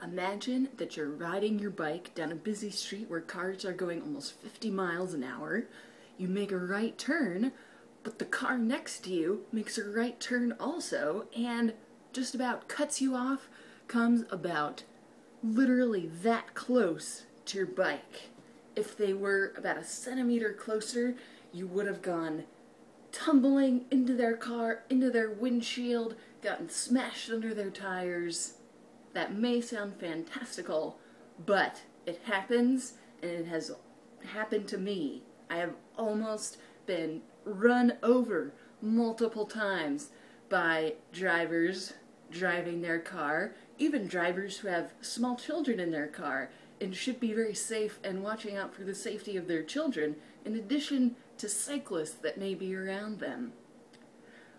Imagine that you're riding your bike down a busy street where cars are going almost 50 miles an hour. You make a right turn, but the car next to you makes a right turn also, and just about cuts you off, comes about literally that close to your bike. If they were about a centimeter closer, you would have gone tumbling into their car, into their windshield, gotten smashed under their tires. That may sound fantastical, but it happens, and it has happened to me. I have almost been run over multiple times by drivers driving their car, even drivers who have small children in their car and should be very safe and watching out for the safety of their children, in addition to cyclists that may be around them.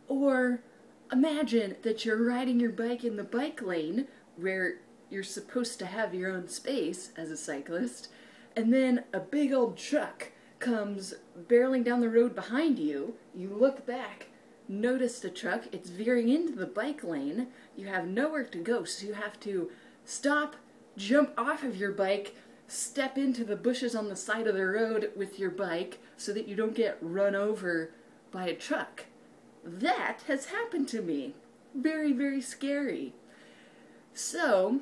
Or imagine that you're riding your bike in the bike lane where you're supposed to have your own space as a cyclist, and then a big old truck comes barreling down the road behind you. You look back, notice the truck, it's veering into the bike lane, you have nowhere to go, so you have to stop, jump off of your bike, step into the bushes on the side of the road with your bike so that you don't get run over by a truck. That has happened to me. Very, very scary. So,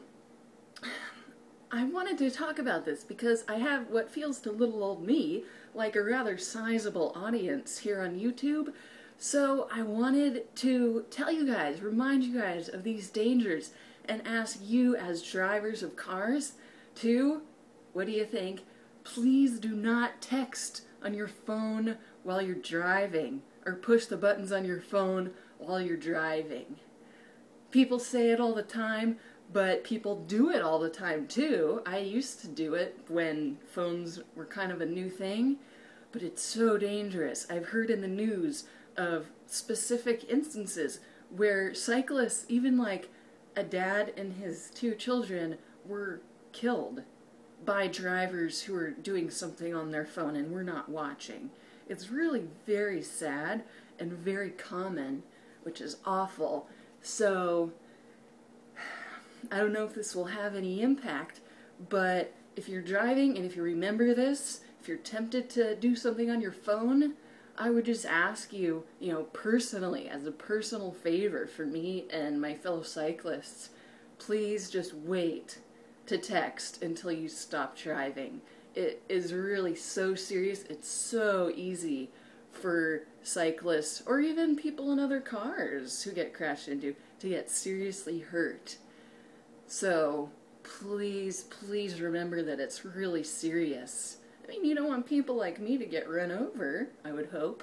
I wanted to talk about this because I have what feels to little old me like a rather sizable audience here on YouTube. So I wanted to tell you guys, remind you guys of these dangers, and ask you as drivers of cars to, what do you think, please do not text on your phone while you're driving, or push the buttons on your phone while you're driving. People say it all the time, but people do it all the time too. I used to do it when phones were kind of a new thing, but it's so dangerous. I've heard in the news of specific instances where cyclists, even like a dad and his two children, were killed by drivers who were doing something on their phone and were not watching. It's really very sad and very common, which is awful. So I don't know if this will have any impact, but if you're driving and if you remember this, if you're tempted to do something on your phone, I would just ask you, personally, as a personal favor for me and my fellow cyclists, please just wait to text until you stop driving. It is really so serious. It's so easy for cyclists, or even people in other cars who get crashed into, to get seriously hurt. So please, please remember that it's really serious. I mean, you don't want people like me to get run over, I would hope.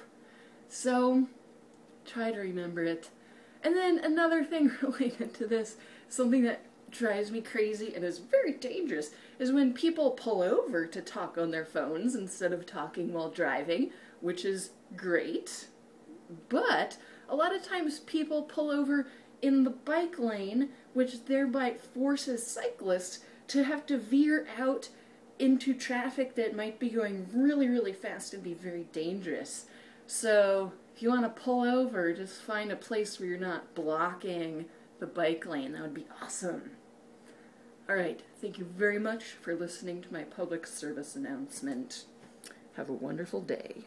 So try to remember it. And then another thing related to this, something that drives me crazy and is very dangerous, is when people pull over to talk on their phones instead of talking while driving, which is great. But a lot of times people pull over in the bike lane, which thereby forces cyclists to have to veer out into traffic that might be going really, really fast and be very dangerous. So if you want to pull over, just find a place where you're not blocking the bike lane. That would be awesome. Alright, thank you very much for listening to my public service announcement. Have a wonderful day.